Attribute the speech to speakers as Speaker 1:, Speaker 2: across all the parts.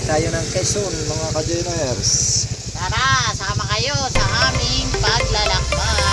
Speaker 1: tayo ng Quezon mga ka-joiners.
Speaker 2: Tara, sama kayo sa aming paglalakbay.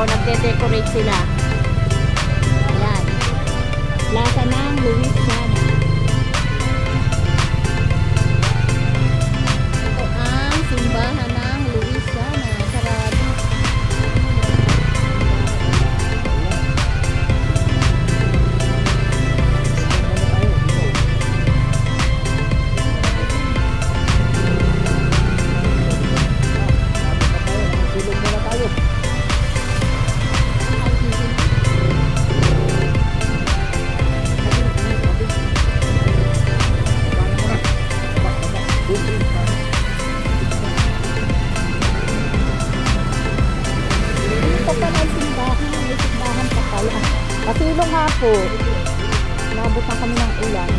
Speaker 2: Oh, nagde-decorate sila. Ayan. Plaza ng Louisiana. Ito ang simbahan ng Louisiana. Sarado.
Speaker 1: Silong muna tayo.
Speaker 2: Dito pa ng simbahan. May simbahan pa pala. Pasilong nga po. Nabot na kami ng ulan.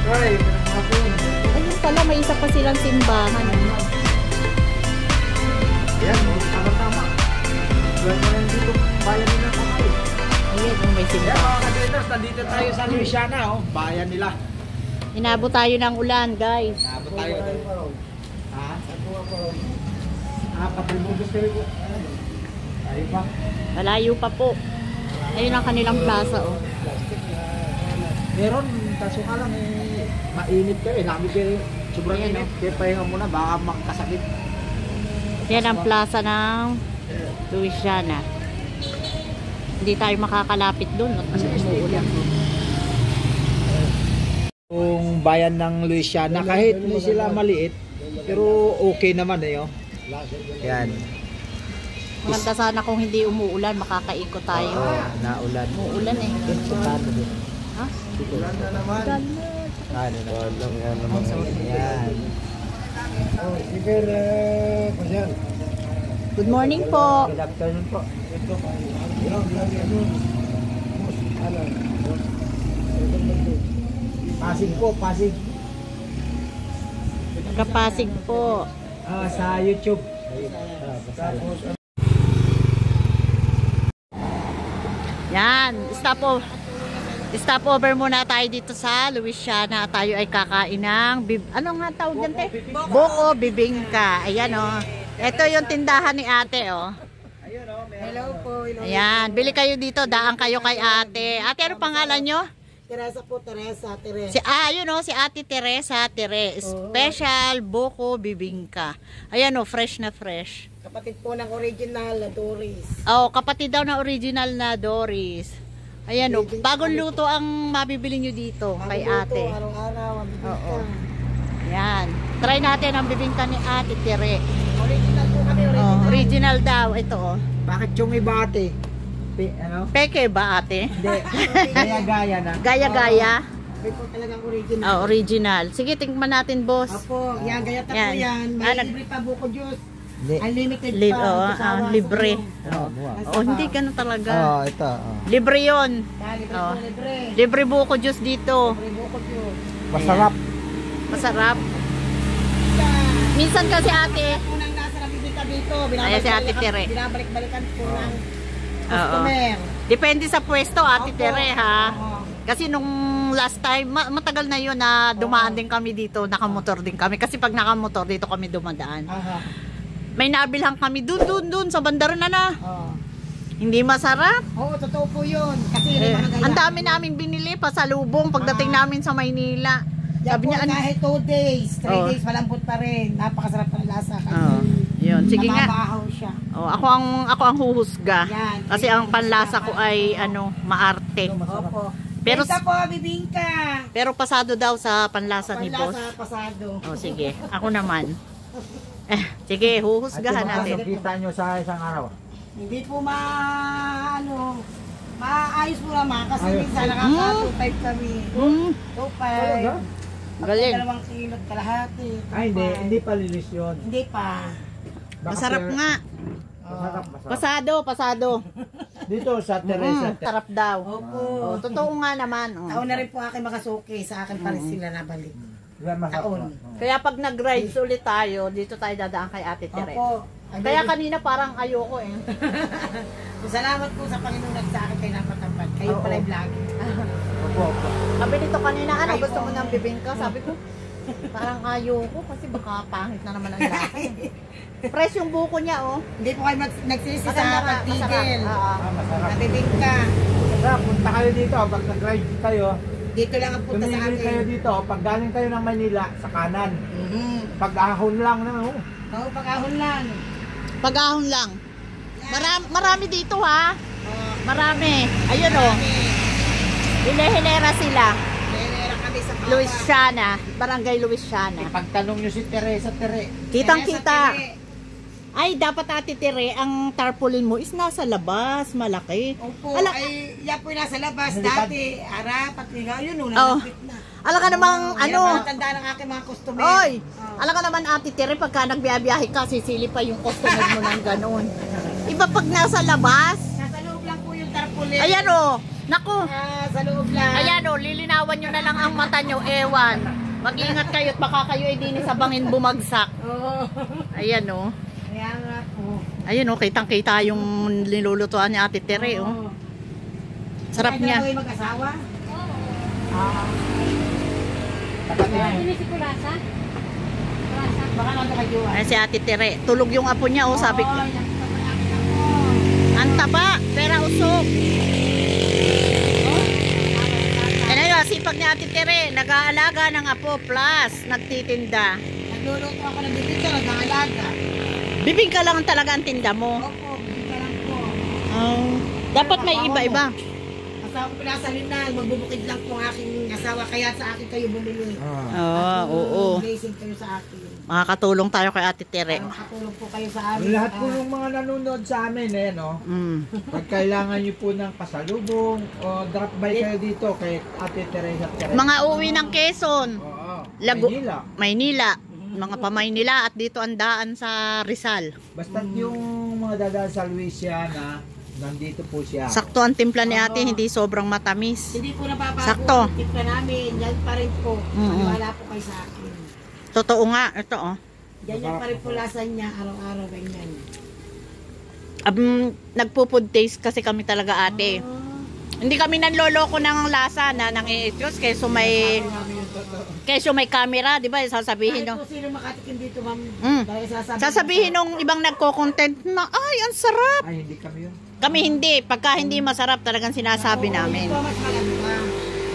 Speaker 1: Ay, hapon.
Speaker 2: Ayun pala, may isa pa silang simbahan.
Speaker 1: Yan, tama-tama. Wala na dito bayan nila tayo.
Speaker 2: Ayun, may
Speaker 1: Yan
Speaker 2: simbahan.
Speaker 1: mga kadeters, nandito tayo sa Louisiana, oh. Bayan nila.
Speaker 2: Inabot tayo ng ulan, guys.
Speaker 1: Nabot tayo. Ha? Patributos kayo po. Tayo pa.
Speaker 2: Malayo pa po. Ayun ang kanilang plaza, oh.
Speaker 1: Meron, kaso nga lang mainit kayo. Lamig kayo. Sobrang
Speaker 2: Ayan,
Speaker 1: init. Kaya pahinga muna, baka magkasakit.
Speaker 2: Yan ang plaza ng Louisiana. Hindi tayo makakalapit doon. Kasi umuulan.
Speaker 1: Yung bayan ng Louisiana, kahit hindi sila maliit, pero okay naman eh, oh. Yan.
Speaker 2: Maganda sana kung hindi umuulan, makakaikot tayo.
Speaker 1: Naulan.
Speaker 2: Umuulan eh. Ha?
Speaker 1: Ulan na naman. Ano na? Walang yan naman. Yan. Oh, sige, Pasyan.
Speaker 2: Good morning po.
Speaker 1: Good afternoon po. Pasig po, Pasig.
Speaker 2: Kapasig po.
Speaker 1: Sa YouTube.
Speaker 2: Yan. Stop over muna tayo dito sa Louisiana. Tayo ay kakain ng ano nga tawag dyan, te? Boko bibingka. Ayan, oh. Ito yung tindahan ni ate, oh.
Speaker 3: Hello po. Hello.
Speaker 2: Ayan. Bili kayo dito. Daan kayo kay ate. Ate, ano pangalan nyo?
Speaker 3: Teresa po, Teresa.
Speaker 2: Yun o, si Ate Teresa, Special Boko Bibingka. Ayan o, fresh na fresh.
Speaker 3: Kapatid po ng original na Doris.
Speaker 2: Oh, kapatid daw na original na Doris. Ayan o, bagong luto ang mabibili nyo dito kay ate.
Speaker 3: Araw-araw ang bibingka.
Speaker 2: Oo. Ayan. Try natin ang bibingka ni Ate Tere.
Speaker 3: Original po kami, original.
Speaker 2: Oh, original daw. Ito o.
Speaker 1: Bakit yung iba ate? Ano?
Speaker 2: Peke ba ate?
Speaker 1: Hindi. Gaya-gaya na.
Speaker 2: Gaya-gaya.
Speaker 3: Kami po talagang original.
Speaker 2: Oh, original. Sige, tingnan natin, boss.
Speaker 3: Opo, yan, gaya po
Speaker 2: Yan.
Speaker 3: yan. May
Speaker 2: Ah,
Speaker 3: libre pa buko juice.
Speaker 1: Hindi.
Speaker 3: Unlimited
Speaker 2: Oh,
Speaker 3: pa.
Speaker 2: libre.
Speaker 1: Oh,
Speaker 2: Oh, hindi ganun talaga.
Speaker 1: ito.
Speaker 2: Libre yun.
Speaker 3: Libre
Speaker 2: Oh.
Speaker 3: po, libre.
Speaker 2: Libre buko juice dito.
Speaker 3: Libre buko juice.
Speaker 1: Masarap.
Speaker 2: Masarap. Minsan kasi ate,
Speaker 3: Unang nasa na bibingka dito.
Speaker 2: Ayan si Ate Tere.
Speaker 3: Binabalik-balikan po ng
Speaker 2: oo.
Speaker 3: customer.
Speaker 2: Depende sa pwesto, Ate
Speaker 3: Opo.
Speaker 2: Tere, ha.
Speaker 3: Oo.
Speaker 2: Kasi nung last time, matagal na yun na dumaan din kami dito, nakamotor din kami. Kasi pag nakamotor, dito kami dumadaan.
Speaker 3: Aha.
Speaker 2: May nabilhan kami dun sa bandar na.
Speaker 3: Oo.
Speaker 2: Hindi masarap.
Speaker 3: Oo, totoo po yun. Kasi
Speaker 2: Ang dami naming binili pa sa lubong pagdating namin sa Maynila. Sabi niya,
Speaker 3: kahit 2 days, 3
Speaker 2: Oo.
Speaker 3: days, malambot pa rin. Napakasarap ng lasa. Kasi
Speaker 2: Oo. Yun, sige nga.
Speaker 3: nababahaw siya.
Speaker 2: Oh, ako ang huhusga.
Speaker 3: Yan.
Speaker 2: Kasi ang panlasa ko ay maarte.
Speaker 3: Opo.
Speaker 2: Pero
Speaker 3: Benta po, bibingka.
Speaker 2: pero pasado daw sa panlasa ni boss.
Speaker 3: Panlasa, pasado.
Speaker 2: Oh, sige. Ako naman. Sige, huhusgahan natin.
Speaker 1: Kita nyo sa isang araw.
Speaker 3: Hindi po maayos po naman. Kasi
Speaker 1: Ayos.
Speaker 3: minsan nakaka 2.5 kami.
Speaker 2: Hmm,
Speaker 3: 2.5.
Speaker 2: galing.
Speaker 3: 2 kilot kalahati.
Speaker 1: Ay,
Speaker 3: 2.5.
Speaker 1: hindi pa lilis yun.
Speaker 3: Hindi pa.
Speaker 2: Masarap nga.
Speaker 1: Masarap.
Speaker 2: Pasado.
Speaker 1: Dito sa Teresa.
Speaker 2: Sarap daw.
Speaker 3: Opo.
Speaker 2: Oh, totoo nga naman. Oh.
Speaker 3: Taon na rin po aking makasuki. Sa akin pa rin sila nabalik.
Speaker 1: Yan, masarap.
Speaker 3: Taon.
Speaker 2: Kaya pag nag-rides ulit tayo, dito tayo dadaan kay Ate Tere.
Speaker 3: Opo. Ay,
Speaker 2: Kaya kanina parang ayoko eh.
Speaker 3: salamat po sa Panginoon at sa akin kayo napatapat. Kayo
Speaker 2: Oo.
Speaker 3: pala yung vlogger.
Speaker 1: Opo, opo.
Speaker 2: Sabi nito kanina, gusto mo ng bibingka? Sabi ko, Parang ayoko kasi baka pangit na naman ang lasa. Fresh yung buko niya, oh.
Speaker 3: Hindi po kayo nagsisi sa
Speaker 2: Maganda nga,
Speaker 3: pagtigil.
Speaker 2: masarap.
Speaker 1: Masarap.
Speaker 3: Nabibingka.
Speaker 1: Masarap, punta kayo dito. Pag nag-ride kayo,
Speaker 3: Dito lang ang punta sa
Speaker 1: tumigil kayo
Speaker 3: akin.
Speaker 1: dito. Pag galing kayo ng Manila, sa kanan. Pag ahon lang na, oh.
Speaker 3: Oo, pag-ahon lang.
Speaker 2: Pag-ahon lang. Marami dito, ha?
Speaker 3: Oo.
Speaker 2: Marami. Ayun, oh. Hile-hilera sila.
Speaker 3: Meron kami sa baba.
Speaker 2: Luisiana. Barangay Luisiana.
Speaker 1: Pagtanong nyo si Teresa,
Speaker 2: Kitang-kita. Ay, dapat Ate Tere, ang tarpaulin mo is nasa labas. Malaki.
Speaker 3: Opo,
Speaker 2: Ala-
Speaker 3: ay yan po yung nasa labas
Speaker 1: Nalipad.
Speaker 3: dati. Harap at nga, yun,
Speaker 2: Oh.
Speaker 3: nalapit na.
Speaker 2: Alam ka namang, ano,
Speaker 3: Yan ang tanda ng aking mga customer.
Speaker 2: oy,
Speaker 3: Oh.
Speaker 2: alam ka naman Ate Tere, pagka nagbiyabiyahe ka, sisili pa yung customer mo ng ganun. Iba pag nasa labas.
Speaker 3: Nasa loob lang po yung tarpaulin.
Speaker 2: Ayan, oh. Naku.
Speaker 3: Sa loob lang.
Speaker 2: Ayan, oh. Lilinawan nyo na lang ang mata nyo. Ewan. Mag-ingat kayo at baka kayo ay din sa bangin bumagsak.
Speaker 3: Oo.
Speaker 2: Ayan, oh.
Speaker 3: Kaya nga po.
Speaker 2: Ayun, oh. Kitang-kita yung nilulutuan ni Ate Tere, oh.
Speaker 3: Oo.
Speaker 2: Sarap
Speaker 3: Kaya
Speaker 2: niya.
Speaker 3: na kayo mag-asawa? Baka nandun kay Juan.
Speaker 2: Ayan si Ate Tere. Tulog yung apo niya, oh. Sabi ko. Ang taba, pera usok. Ano yun, sipag ni Ate Tere, nag-aalaga ng apo plus nagtitinda.
Speaker 3: Nagluluto ako ng bibig sa nag-aalaga.
Speaker 2: Bibingka lang talaga ang tinda mo.
Speaker 3: Opo, bibig ka lang po.
Speaker 2: Dapat may iba-iba.
Speaker 3: Asawa ko pinasalin na, magbubukid lang po ang aking asawa, kaya sa akin kayo bumili.
Speaker 2: Oo.
Speaker 3: Blessing kayo sa akin.
Speaker 2: Makakatulong tayo kay Ate Tere.
Speaker 3: Para makatulong po kayo sa amin.
Speaker 1: Lahat po ng mga nanonood sa amin, no? Pag kailangan nyo po ng pasalubong o drop by kayo dito kay Ate Teresa.
Speaker 2: Mga uwi ng Quezon,
Speaker 1: Oo.
Speaker 2: Lago-
Speaker 1: Manila.
Speaker 2: Maynila, mga pa-Maynila at dito ang daan sa Rizal.
Speaker 1: Basta yung mga dadaan sa Luisiana, nandito po siya.
Speaker 2: Sakto ang timpla ni Ate, hindi sobrang matamis.
Speaker 3: Hindi po nababago.
Speaker 2: Sakto.
Speaker 3: Tipla namin, yan pa rin po. Maniwala po kayo sa akin.
Speaker 2: Totoo nga, ito oh.
Speaker 3: Yan pa rin po lasa niya, araw-araw ganyan.
Speaker 2: Nagpo-food taste kasi kami talaga Ate. Hindi kami nanloloko ng lasa na nang i-excuse keso may camera, di ba? Sasabihin
Speaker 3: Kahit
Speaker 2: nung
Speaker 3: po sino makatikim dito, ma'am.
Speaker 2: Mm.
Speaker 3: Dahil
Speaker 2: sasabihin nung ibang nagko-content na ay, ang sarap.
Speaker 1: Ay, hindi kami yun.
Speaker 2: Kami hindi, pagka hindi masarap talagang sinasabi namin.
Speaker 3: Ito mas malalawa.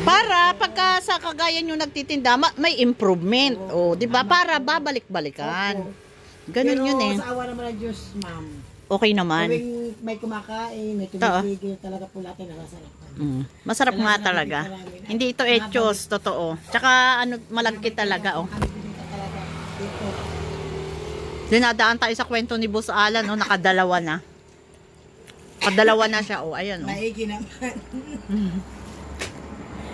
Speaker 2: Para pagka sa kagaya nyo nagtitinda, may improvement. O, di ba? Para babalik-balikan. Ganun yun eh.
Speaker 3: Pero sa awa naman ng Diyos, ma'am.
Speaker 2: Okay naman.
Speaker 3: Tuwing may kumakain, may tumitigil, talaga po natin nakasarapan.
Speaker 2: Masarap nga talaga. Hindi ito echos, totoo. Tsaka ano, malagkit talaga, oh.
Speaker 3: Kami binigyan talaga dito.
Speaker 2: Dinadaan tayo sa kwento ni Boss Alan, oh, nakadalawa na. Nakadalawa na siya, oh, ayan, oh.
Speaker 3: Maigi naman.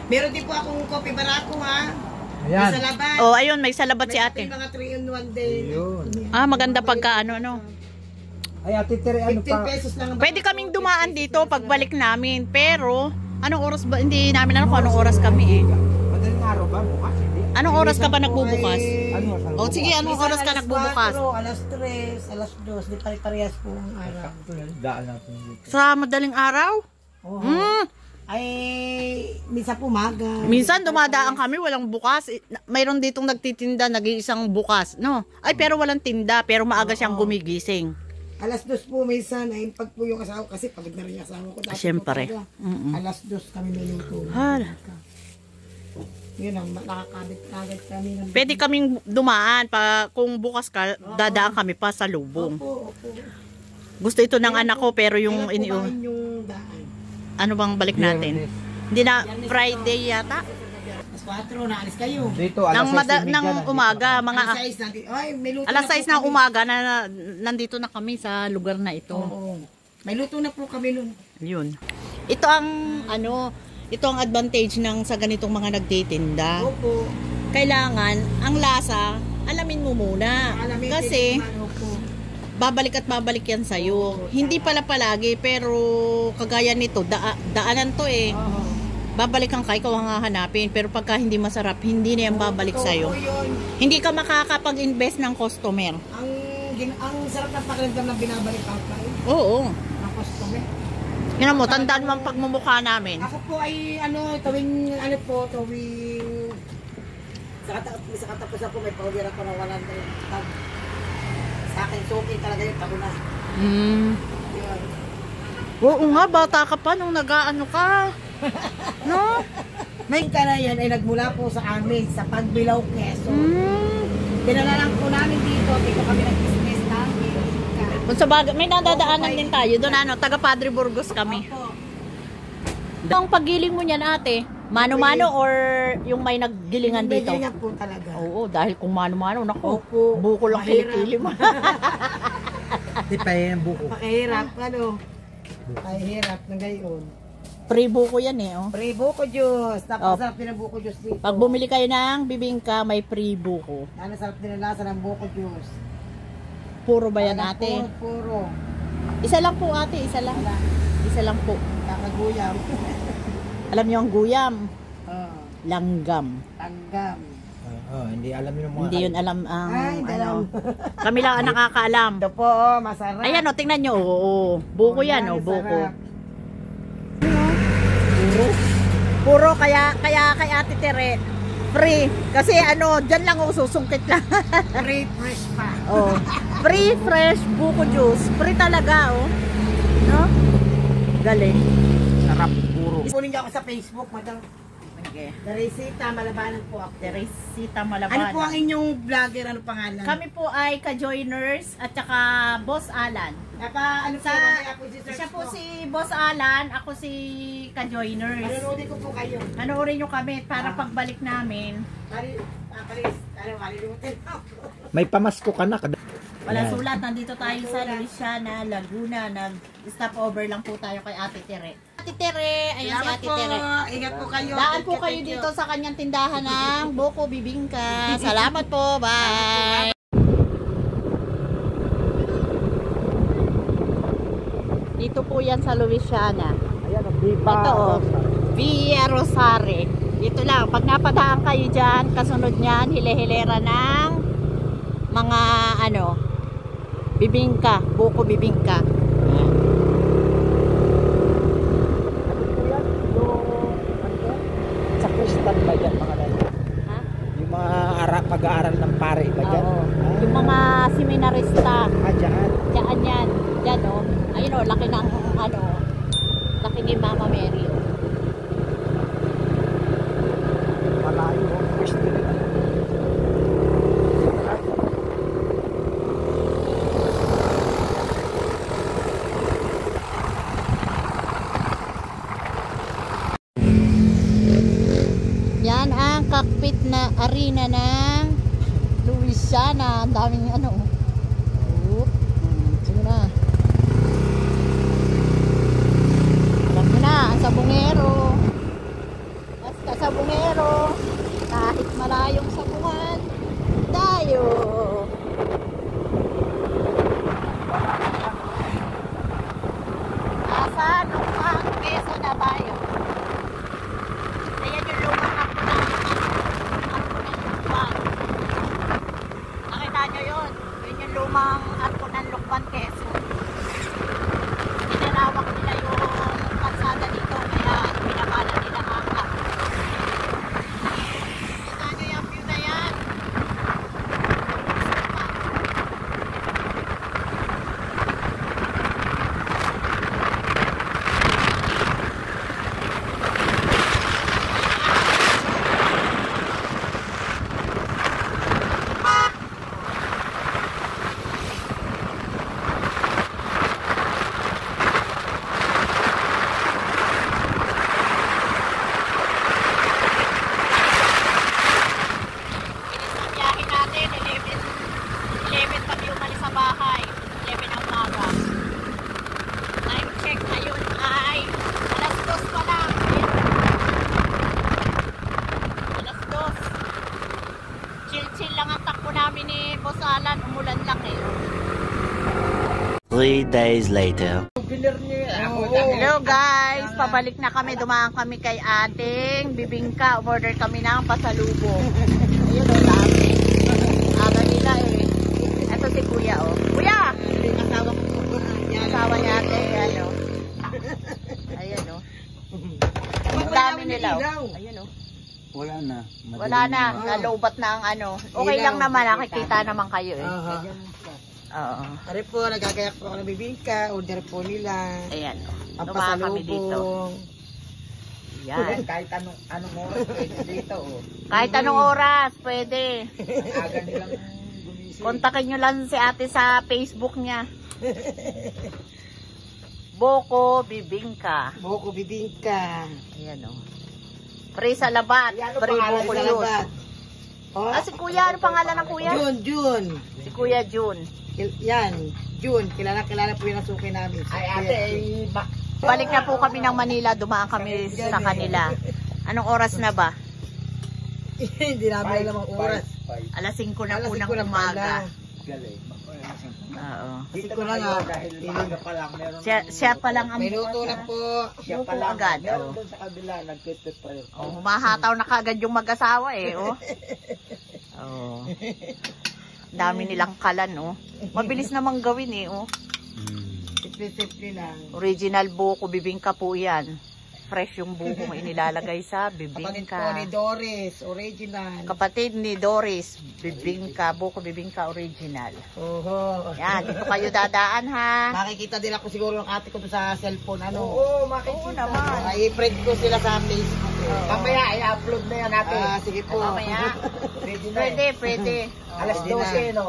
Speaker 3: Meron din po akong coffee barako, ha?
Speaker 1: Ayan.
Speaker 3: Sa laban.
Speaker 2: Oh, ayun, may salabat si
Speaker 3: May
Speaker 2: ate.
Speaker 3: mga 3-in-1 din.
Speaker 1: Ayun.
Speaker 2: Maganda pagka ano.
Speaker 1: Ay, Ate Tere, ano
Speaker 3: 15
Speaker 1: pa?
Speaker 3: pesos lang. ang
Speaker 2: Pwede
Speaker 3: barako,
Speaker 2: kaming dumaan
Speaker 3: 15
Speaker 2: dito
Speaker 3: pesos
Speaker 2: pagbalik namin, pero anong oras ba? Hindi namin alam kung anong oras kami eh.
Speaker 1: Madaling araw ba? Bukas? Hindi.
Speaker 2: Anong oras ka ba nagbubukas?
Speaker 1: Ano?
Speaker 2: Oh, sige, anong
Speaker 3: Minsan
Speaker 2: oras ka
Speaker 3: alas
Speaker 2: nagbubukas?
Speaker 3: 4, alas 3, alas 2, di pare-parehas po ang araw.
Speaker 1: Daan natin dito.
Speaker 2: Sa madaling araw?
Speaker 3: Oo.
Speaker 2: Ay,
Speaker 3: minsan po umaga.
Speaker 2: minsan dumadaan kami, walang bukas. Mayroon ditong nagtitinda, nag-iisang bukas. No? Ay, pero walang tinda, pero maaga siyang gumigising.
Speaker 3: Alas 2 po minsan, ay pag po yung asawa, kasi pagod na rin yung asawa ko. Dati
Speaker 2: Siyempre.
Speaker 3: po talaga, Alas 2 kami may luto. Yun ang nakakabit kagad kami.
Speaker 2: Pwede kaming dumaan pa kung bukas ka, dadaan kami pa sa lubong.
Speaker 3: Opo.
Speaker 2: Gusto ito ng anak ko pero yung
Speaker 3: Kailan po ba yung daan?
Speaker 2: ano bang balik natin? Hindi na Friday yata.
Speaker 3: Alas 4, naalis kayo.
Speaker 1: Dito, alas 6:30
Speaker 2: Ng
Speaker 1: nandito
Speaker 2: umaga,
Speaker 1: na.
Speaker 2: mga
Speaker 3: Alas 6 natin. Ay, may luto
Speaker 2: alas
Speaker 3: na po
Speaker 2: 6 ng
Speaker 3: kami.
Speaker 2: umaga na nandito na kami sa lugar na ito.
Speaker 3: Oo. May luto na po kami nun.
Speaker 2: Yun. Ito ang ito ang advantage ng sa ganitong mga nagtitinda.
Speaker 3: Opo.
Speaker 2: Kailangan ang lasa alamin mo muna.
Speaker 3: Alamin
Speaker 2: Kasi
Speaker 3: din naman, opo.
Speaker 2: babalik at babalik yan sa'yo. Hindi pala palagi, pero kagaya nito, daanan to eh.
Speaker 3: Oo.
Speaker 2: Babalikan ka, ikaw ang hahanapin. Pero pagka hindi masarap, hindi na yan babalik
Speaker 3: Totoo
Speaker 2: sa'yo.
Speaker 3: po yun.
Speaker 2: Hindi ka makakapag-invest ng customer.
Speaker 3: Ang sarap ng pakiramdam na binabalik ka pa
Speaker 2: Oo.
Speaker 3: ng customer.
Speaker 2: Yun mo, tandaan mo ang pagmumukha namin.
Speaker 3: Ako po ay tuwing Sa katapusan ko may pahulira ko na 100 tag. Sa akin, suki talaga yung tago na. Yun.
Speaker 2: Oo nga, bata ka pa nung nag-aano ka. No?
Speaker 3: May ka na yan ay nagmula po sa amin, sa Pagbilao, Quezon. Dinala lang po namin dito kami nag-business namin.
Speaker 2: Kung sa bagay, may nadadaanan din tayo. Doon ano, taga Padre Burgos kami.
Speaker 3: Opo.
Speaker 2: Ang paggiling mo niyan ate, mano-mano or yung may naggilingan dito?
Speaker 3: May ganyan po talaga.
Speaker 2: Oo, dahil kung mano-mano, naku,
Speaker 3: Opo.
Speaker 2: buko lang
Speaker 3: Mahirap.
Speaker 2: kilikili mo.
Speaker 1: Di pa yan buko.
Speaker 3: Pakahirap, ano? Pakahirap na gayon.
Speaker 2: Free buko yan eh. Oh.
Speaker 3: Free buko juice.
Speaker 2: Oh.
Speaker 3: Napakasarap din ang buko juice dito.
Speaker 2: Pag bumili kayo ng bibingka, may free buko.
Speaker 3: Sarap din ang lasa ng buko juice.
Speaker 2: Puro ba yan
Speaker 3: Talagang
Speaker 2: ate?
Speaker 3: Puro.
Speaker 2: Isa lang po ate, isa lang.
Speaker 3: Wala.
Speaker 2: Isa lang po.
Speaker 3: Kakaguyam.
Speaker 2: Alam niyo ang guyam?
Speaker 3: Oh,
Speaker 2: Langgam.
Speaker 3: tanggam.
Speaker 1: Hindi alam yun mga.
Speaker 2: Hindi yun alam ang
Speaker 3: Ay,
Speaker 2: ano. Kami lang ang nakakaalam.
Speaker 3: Ito po, oh, masarap.
Speaker 2: Ayan o, tingnan nyo. Oo, buko yan o, buko.
Speaker 3: Sarap.
Speaker 2: Puro kaya kay Ate Tere, free. Kasi ano, dyan lang o, susungkit lang.
Speaker 3: Free fresh pa.
Speaker 2: Oh, free fresh buko juice. Free talaga o. No? Galing.
Speaker 1: Sarap puro.
Speaker 3: Kunin niyo ako sa Facebook, madam.
Speaker 2: Okay.
Speaker 3: Teresita, Malabanan po ako.
Speaker 2: Teresita
Speaker 3: Ano
Speaker 2: Malabanan.
Speaker 3: po ang inyong vlogger? Ano pangalan?
Speaker 2: Kami po ay ka-joiners at saka Boss Alan.
Speaker 3: Ano po,
Speaker 2: Sa,
Speaker 3: mamaya po si
Speaker 2: siya po si Boss Alan, ako si ka-joiners.
Speaker 3: Manonoodin ko po kayo.
Speaker 2: Panoorin nyo kami para pagbalik namin.
Speaker 3: Kalimutin ako.
Speaker 1: May pamasko ka na.
Speaker 2: Wala
Speaker 1: Yan.
Speaker 2: sulat, nandito tayo sa Louisiana, Laguna. Nag-stop over lang po tayo kay Ate Tere. Ate Tere, ayan si
Speaker 3: Salamat
Speaker 2: Ate
Speaker 3: po.
Speaker 2: Tere.
Speaker 3: Ingat po kayo.
Speaker 2: Daan po
Speaker 3: Thank
Speaker 2: kayo
Speaker 3: you.
Speaker 2: dito sa kanyang tindahan ng Boko Bibingka. Salamat po, bye! Dito po yan sa Louisiana.
Speaker 1: Ayan, ang biba.
Speaker 2: Ito oh, Villa Rosare. Dito lang, pag napadaan kayo dyan, kasunod niyan, hile-hilera ng mga ano, bibingka, buko bibingka.
Speaker 1: Sa Kristan ba yan mga nila?
Speaker 2: Ha?
Speaker 1: Yung mga pag-aaral ng pare ba dyan?
Speaker 2: Oo. Yung mga seminarista,
Speaker 1: Dyan.
Speaker 2: dyan yan. Dyan o. Ayun o, laki ng ano, laki ni Mama Mary o.
Speaker 1: Malayo. Pwesto nila.
Speaker 2: Yan ang cockpit na arena ng Louisiana. Ang daming ano. Oop. Sige na. Alam mo na, ang sabungero. Basta sabungero. Kahit malayong sabungan. Tayo. Asan ang keso na tayo? Ayan yung lumang ako ng lukban. Nakita nyo yun? Yun yung lumang arko ng lukban keso. Inalawak nila yung kalsada dito kaya pinakala nila angkat. Nakita nyo yung view na yan? Biyahe natin, 11 pag umalis sa bahay, 11 ang umaga. Time check ngayon ay alas 2 pa lang. Alas 2. Chill-chill lang ang takbo namin ni Boss Alan, umulan lang eh.
Speaker 4: 3 days later.
Speaker 2: Hello guys, pabalik na kami, dumaan kami kay ating bibingka, umorder kami ng pasalubong. Ayun o, dami. Aga nila eh. Ito si Kuya o. Kuya! Asawa niya ate, ano. Ayan o. Ang dami nila o. Ayan o.
Speaker 1: Wala na.
Speaker 2: Wala na, nalobat na ang ano. Okay lang naman, nakikita naman kayo eh. Oo.
Speaker 3: Pare po, nagagayak po ako ng bibingka, order po nila.
Speaker 2: Ayan. Dumaan kami dito. Yan.
Speaker 1: Kahit anong oras pwede dito. Oh.
Speaker 2: Kahit anong oras, pwede.
Speaker 1: Aga nilang gumising.
Speaker 2: Kontakin nyo lang si ate sa Facebook niya. Boko Bibingka.
Speaker 3: Boko bibingka.
Speaker 2: Ayan o. Free sa labat. Free Boko Yus.
Speaker 3: Oh,
Speaker 2: Ah, si Kuya, ano pangalan ng Kuya?
Speaker 3: Jun.
Speaker 2: Si Kuya Jun.
Speaker 3: Yan, Jun. Kilala po yung nasuki namin.
Speaker 1: Ay ate,
Speaker 2: Balik na po kami ng Manila, dumaan kami sa kanila. Anong oras na ba?
Speaker 3: Hindi namin alam ang oras.
Speaker 2: Alas 5 na po
Speaker 3: Alas 5
Speaker 2: ng
Speaker 3: na
Speaker 2: umaga.
Speaker 1: Galing.
Speaker 2: Oo.
Speaker 3: Dito ko lang nga.
Speaker 1: Dahil maaga pa lang meron.
Speaker 2: Siya pa lang ang
Speaker 3: Minuto na po.
Speaker 1: Siya pa
Speaker 2: Luto
Speaker 1: lang.
Speaker 2: agad.
Speaker 1: Meron
Speaker 2: Oh.
Speaker 1: doon sa kabila, nagtutut pa rin.
Speaker 2: Oh, humahataw na kagad yung mag-asawa eh, oh. Oh. Dami nilang kalan, oh. Mabilis namang gawin eh, oh.
Speaker 3: Simple-simple lang.
Speaker 2: Original buko bibingka po 'yan. Fresh yung buko inilalagay sa
Speaker 3: Kapatid po
Speaker 2: bibingka.
Speaker 3: ni Doris, original.
Speaker 2: Kapatid ni Doris, bibingka, buko bibingka original.
Speaker 3: Oho.
Speaker 2: Yan, dito kayo dadaan ha.
Speaker 3: Makikita din ako siguro ng ate ko doon sa cellphone. Ano?
Speaker 1: Oo, makikita.
Speaker 2: Oo naman.
Speaker 3: I-friend ko sila sa Facebook.
Speaker 1: Mamaya, i-upload na yan natin.
Speaker 3: Sige po.
Speaker 2: Mamaya.
Speaker 1: Pwede na
Speaker 2: Pwede.
Speaker 1: Alas
Speaker 3: Hindi na.
Speaker 1: 12, no?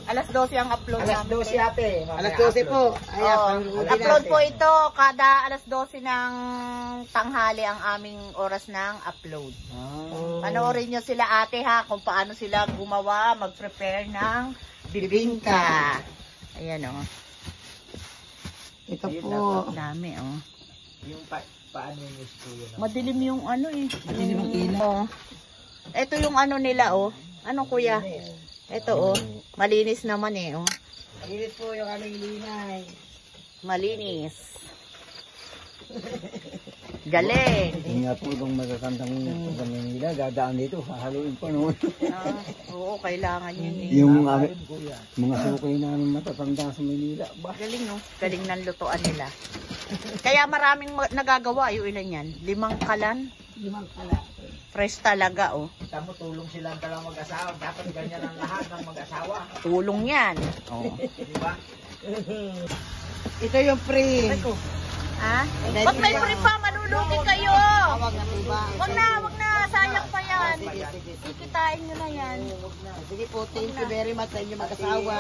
Speaker 2: Alas 12 ang upload
Speaker 1: Alas
Speaker 2: namin.
Speaker 1: 12 ate. Mamaya
Speaker 3: Alas 12 po. Ayan,
Speaker 2: Oh,
Speaker 3: panunoodin
Speaker 2: upload
Speaker 3: natin.
Speaker 2: po ito kada alas 12 ng tanghali ang aming oras ng upload.
Speaker 3: Oh.
Speaker 2: Panoorin nyo sila ate ha kung paano sila gumawa, mag-prepare ng bibingka. Ayan o.
Speaker 3: Ito po.
Speaker 2: Dami o.
Speaker 1: Yung paano yung school yun?
Speaker 2: Madilim yung ano eh.
Speaker 3: Madilim ang ilaw.
Speaker 2: Ito yung ano nila o. Ano kuya? Ito o. Malinis naman eh o.
Speaker 3: Malinis po yung aming linay.
Speaker 2: Malinis. Galing.
Speaker 4: Hindi nga po itong magkakantang sa Manila, dadaan dito, hahaluin pa noon.
Speaker 2: Ah, oo, kailangan yun eh.
Speaker 4: Yung mga sukay namin matatanda sa Manila. Bah,
Speaker 2: Galing no? Galing ng lutuan nila. Kaya maraming nagagawa yung ilan yan. 5 kalan.
Speaker 3: 5 kala.
Speaker 2: Fresh talaga oh.
Speaker 1: Tamo, tulong silang dalawang mag-asawa. Dapat ganyan ang lahat ng mag-asawa.
Speaker 2: Tulong yan. Oh.
Speaker 1: Di ba?
Speaker 3: Ito yung free.
Speaker 2: Ha? Ba't may free pa? Manulutin kayo.
Speaker 3: Tawag na po ba?
Speaker 2: Wag na. Sayang pa yan.
Speaker 3: Sige.
Speaker 2: Kikitain nyo na yan.
Speaker 3: Sige po, thank you very much sa inyo mag-asawa.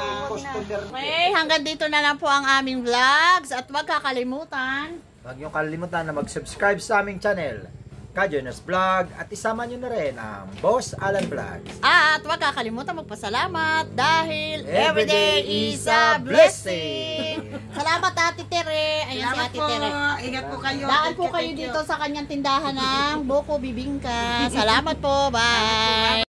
Speaker 2: Okay, hanggang dito na lang po ang aming vlogs. At huwag kakalimutan.
Speaker 5: Huwag niyong kalimutan na mag-subscribe sa aming channel, Kajonas Vlog, at isama niyo na rin ang Boss Alan Vlogs.
Speaker 2: At huwag kakalimutan magpasalamat dahil
Speaker 5: Everyday is a blessing.
Speaker 2: Salamat Ate Tere. Ayan si
Speaker 3: Salamat
Speaker 2: Ate
Speaker 3: po.
Speaker 2: Tere.
Speaker 3: Ingat po kayo.
Speaker 2: Daan po
Speaker 3: Thank
Speaker 2: kayo
Speaker 3: you.
Speaker 2: dito sa kanyang tindahan ng Boko Bibingka. Salamat po. Bye.